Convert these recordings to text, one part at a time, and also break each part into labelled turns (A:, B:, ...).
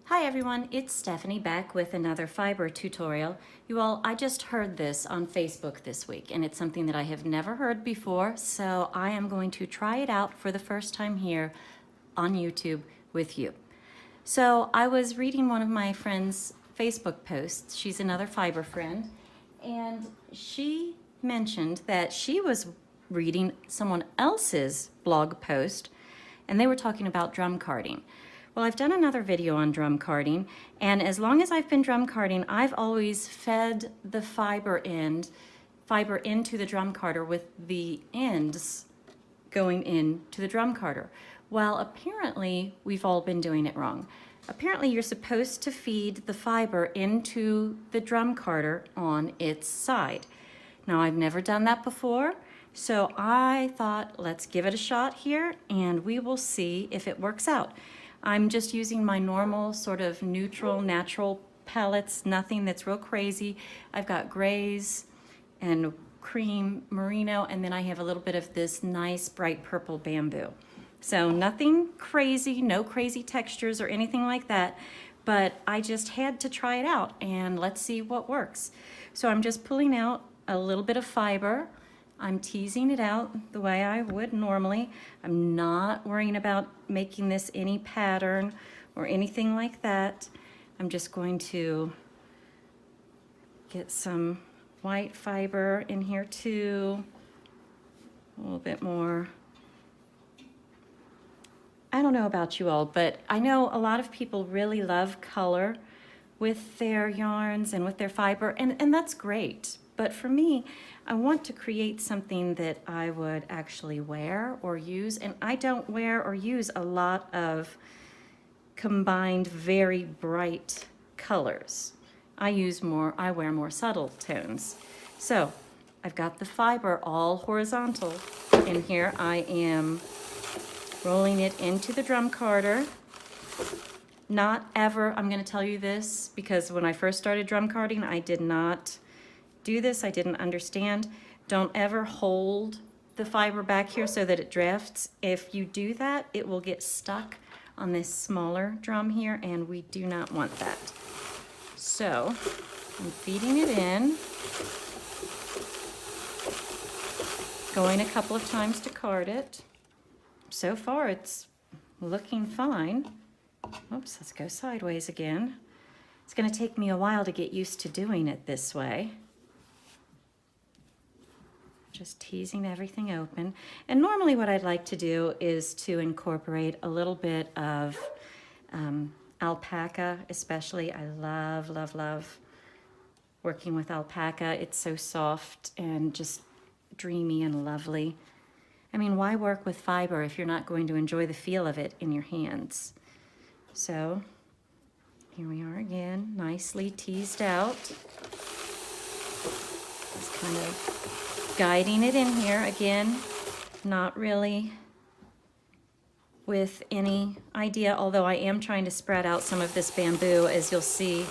A: Hi everyone, it's Stephanie back with another fiber tutorial. You all, I just heard this on Facebook this week and it's something that I have never heard before, so I am going to try it out for the first time here on YouTube with you. So I was reading one of my friend's Facebook posts. She's another fiber friend, and she mentioned that she was reading someone else's blog post and they were talking about drum carding. Well, I've done another video on drum carding, and as long as I've been drum carding, I've always fed the fiber into the drum carder with the ends going into the drum carder. Well, apparently we've all been doing it wrong. Apparently you're supposed to feed the fiber into the drum carder on its side. Now, I've never done that before, so I thought let's give it a shot here and we will see if it works out. I'm just using my normal sort of neutral, natural palettes, nothing that's real crazy. I've got grays and cream merino, and then I have a little bit of this nice bright purple bamboo. So nothing crazy, no crazy textures or anything like that, but I just had to try it out and let's see what works. So I'm just pulling out a little bit of fiber. I'm teasing it out the way I would normally. I'm not worrying about making this any pattern or anything like that. I'm just going to get some white fiber in here too, a little bit more. I don't know about you all, but I know a lot of people really love color with their yarns and with their fiber, and that's great. But for me, I want to create something that I would actually wear or use, and I don't wear or use a lot of combined very bright colors. I wear more subtle tones. So I've got the fiber all horizontal, and here I am rolling it into the drum carder. Not ever, I'm gonna tell you this, because when I first started drum carding, I did not do this, I didn't understand. Don't ever hold the fiber back here so that it drifts. If you do that, it will get stuck on this smaller drum here, and we do not want that. So I'm feeding it in, going a couple of times to card it. So far it's looking fine. Oops, let's go sideways again. It's gonna take me a while to get used to doing it this way. Just teasing everything open. And normally what I'd like to do is to incorporate a little bit of alpaca, especially. I love, love, love working with alpaca. It's so soft and just dreamy and lovely. I mean, why work with fiber if you're not going to enjoy the feel of it in your hands? So here we are again, nicely teased out. Just kind of guiding it in here again, not really with any idea, although I am trying to spread out some of this bamboo, as you'll see,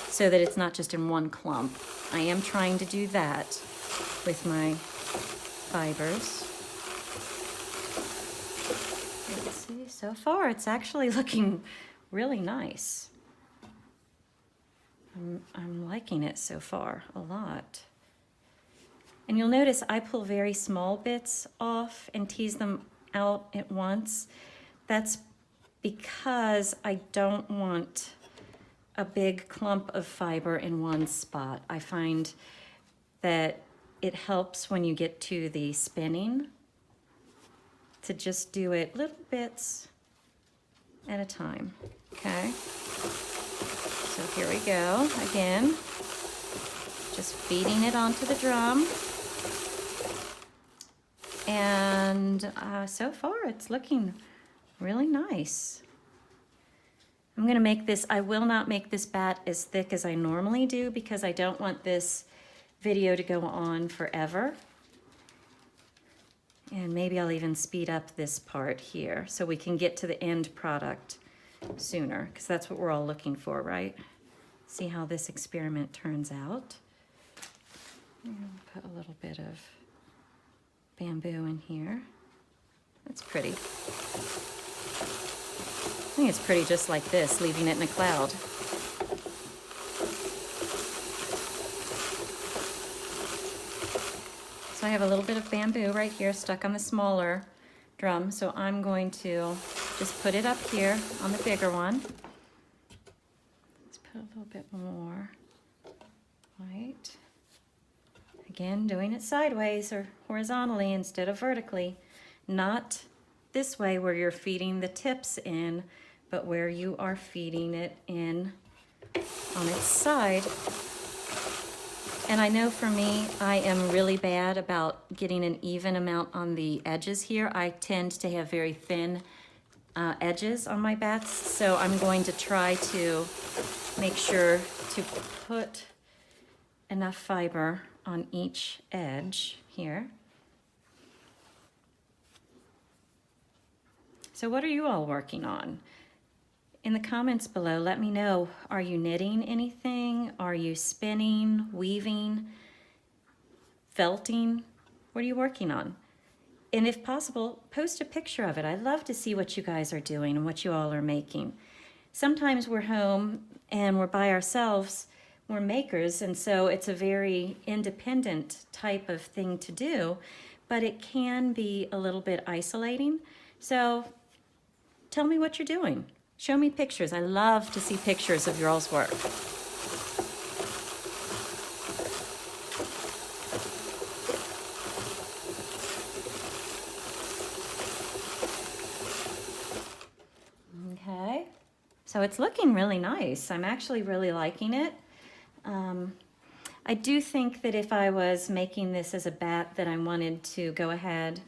A: so that it's not just in one clump. I am trying to do that with my fibers. Let's see, so far it's actually looking really nice. I'm liking it so far a lot. And you'll notice I pull very small bits off and tease them out at once. That's because I don't want a big clump of fiber in one spot. I find that it helps when you get to the spinning to just do it little bits at a time, okay? So here we go again, just feeding it onto the drum. And so far it's looking really nice. I'm gonna make this, I will not make this bat as thick as I normally do because I don't want this video to go on forever. And maybe I'll even speed up this part here so we can get to the end product sooner, because that's what we're all looking for, right? See how this experiment turns out. And put a little bit of bamboo in here. That's pretty. think it's pretty just like this, leaving it in a cloud. So I have a little bit of bamboo right here stuck on the smaller drum, so I'm going to just put it up here on the bigger one. Let's put a little bit more white. Again, doing it sideways or horizontally instead of vertically. Not this way where you're feeding the tips in, but where you are feeding it in on its side. And I know for me, I am really bad about getting an even amount on the edges here. I tend to have very thin edges on my bats, so I'm going to try to make sure to put enough fiber on each edge here. So what are you all working on? In the comments below, let me know, are you knitting anything? Are you spinning, weaving, felting? What are you working on? And if possible, post a picture of it. I love to see what you guys are doing and what you all are making. Sometimes we're home and we're by ourselves, we're makers, and so it's a very independent type of thing to do, but it can be a little bit isolating. So tell me what you're doing. Show me pictures. I love to see pictures of your all's work. Okay, so it's looking really nice. I'm actually really liking it. I do think that if I was making this as a bat that I wanted to go ahead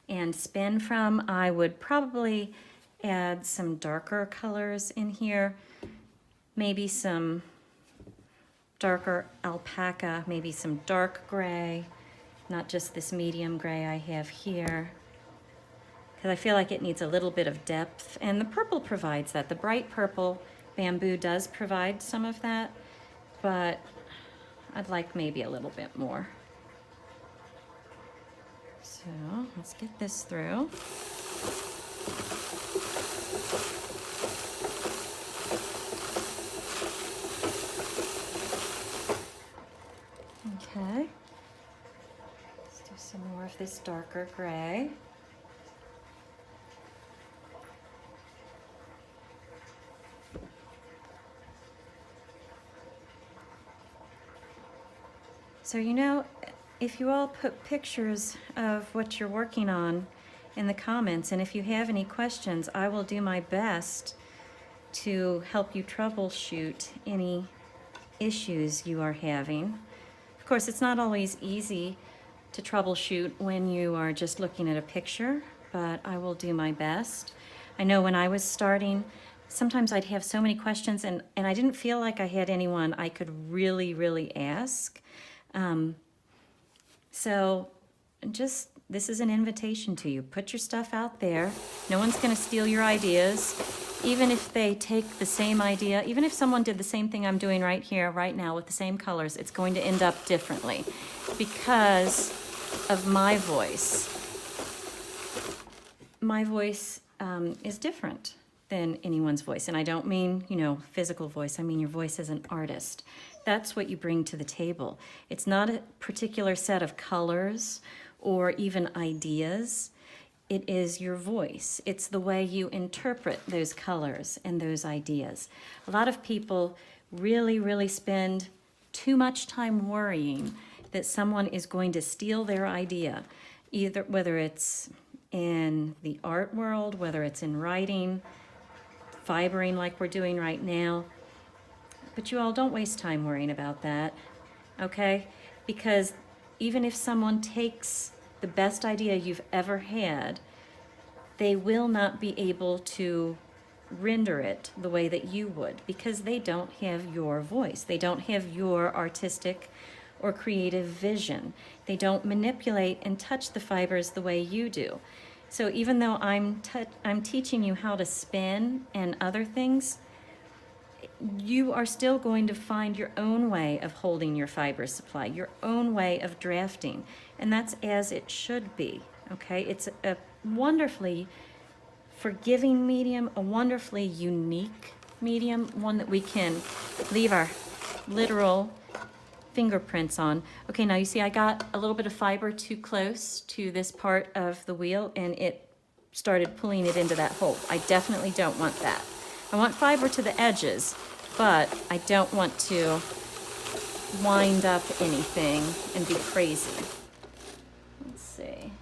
A: and spin from, I would probably add some darker colors in here, maybe some darker alpaca, maybe some dark gray, not just this medium gray I have here, because I feel like it needs a little bit of depth, and the purple provides that. The bright purple bamboo does provide some of that, but I'd like maybe a little bit more. So let's get this through. Okay, let's do some more of this darker gray. So, you know, if you all put pictures of what you're working on in the comments, and if you have any questions, I will do my best to help you troubleshoot any issues you are having. Of course, it's not always easy to troubleshoot when you are just looking at a picture, but I will do my best. I know when I was starting, sometimes I'd have so many questions, and I didn't feel like I had anyone I could really ask. So just, this is an invitation to you. Put your stuff out there. No one's going to steal your ideas. Even if they take the same idea, even if someone did the same thing I'm doing right here, right now, with the same colors, it's going to end up differently because of my voice. My voice is different than anyone's voice. And I don't mean, you know, physical voice. I mean your voice as an artist. That's what you bring to the table. It's not a particular set of colors or even ideas. It is your voice. It's the way you interpret those colors and those ideas. A lot of people really spend too much time worrying that someone is going to steal their idea, either whether it's in the art world, whether it's in writing, fibering like we're doing right now. But you all don't waste time worrying about that, okay? Because even if someone takes the best idea you've ever had, they will not be able to render it the way that you would because they don't have your voice. They don't have your artistic or creative vision. They don't manipulate and touch the fibers the way you do. So even though I'm teaching you how to spin and other things, you are still going to find your own way of holding your fiber supply, your own way of drafting, and that's as it should be, okay? It's a wonderfully forgiving medium, a wonderfully unique medium, one that we can leave our literal fingerprints on. Okay, now you see I got a little bit of fiber too close to this part of the wheel and it started pulling it into that hole. I definitely don't want that. I want fiber to the edges, but I don't want to wind up anything and be crazy. Let's see.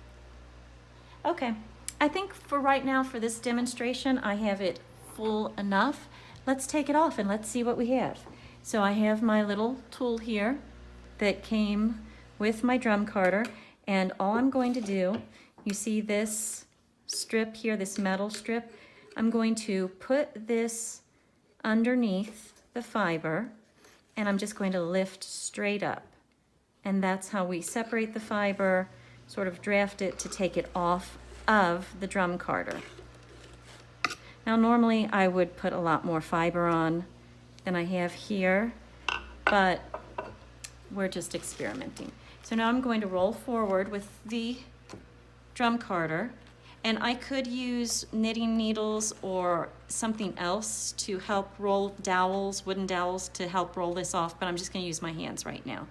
A: Okay, I think for right now, for this demonstration, I have it full enough. Let's take it off and let's see what we have. So I have my little tool here that came with my drum carder, and all I'm going to do, you see this strip here, this metal strip, I'm going to put this underneath the fiber, and I'm just going to lift straight up. And that's how we separate the fiber, sort of draft it to take it off of the drum carder. Now normally I would put a lot more fiber on than I have here, but we're just experimenting. So now I'm going to roll forward with the drum carder, and I could use knitting needles or something else to help roll dowels, wooden dowels to help roll this off, but I'm just gonna use my hands right now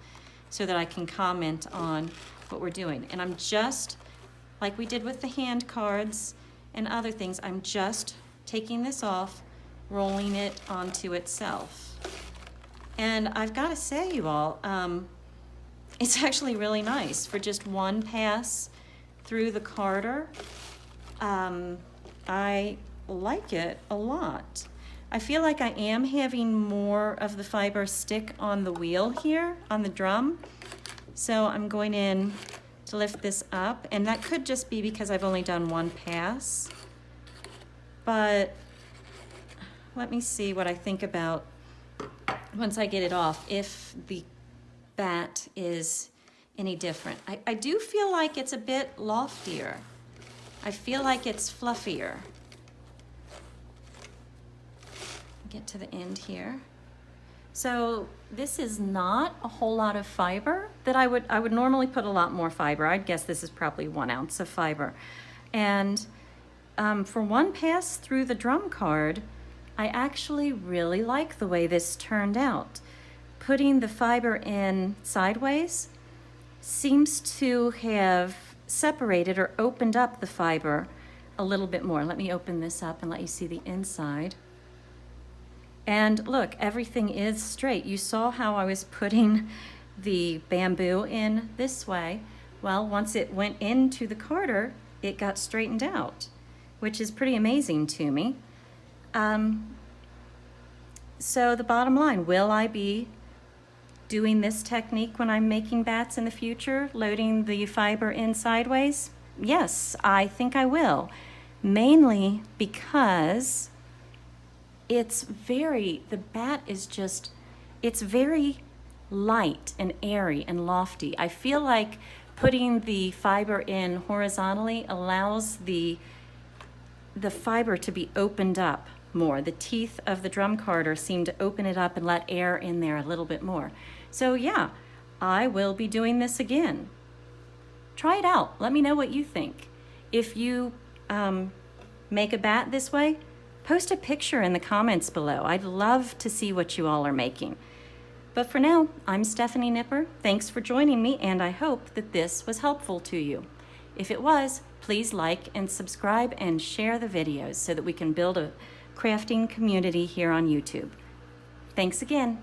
A: so that I can comment on what we're doing. And I'm just, like we did with the hand cards and other things, I'm just taking this off, rolling it onto itself. And I've got to say, you all, it's actually really nice for just one pass through the carder. I like it a lot. I feel like I am having more of the fiber stick on the wheel here, on the drum. So I'm going in to lift this up, and that could just be because I've only done one pass. But let me see what I think about once I get it off, if the bat is any different. I do feel like it's a bit loftier. I feel like it's fluffier. Get to the end here. So this is not a whole lot of fiber that I would normally put a lot more fiber. I'd guess this is probably 1 ounce of fiber. And for one pass through the drum card, I actually really like the way this turned out. Putting the fiber in sideways seems to have separated or opened up the fiber a little bit more. Let me open this up and let you see the inside. And look, everything is straight. You saw how I was putting the bamboo in this way. Well, once it went into the carder, it got straightened out, which is pretty amazing to me. So the bottom line, will I be doing this technique when I'm making bats in the future, loading the fiber in sideways? Yes, I think I will. Mainly because the bat is just, it's very light and airy and lofty. I feel like putting the fiber in horizontally allows the fiber to be opened up more. The teeth of the drum carder seem to open it up and let air in there a little bit more. So yeah, I will be doing this again. Try it out. Let me know what you think. If you make a bat this way, post a picture in the comments below. I'd love to see what you all are making. But for now, I'm Stephanie Nipper. Thanks for joining me, and I hope that this was helpful to you. If it was, please like and subscribe and share the videos so that we can build a crafting community here on YouTube. Thanks again.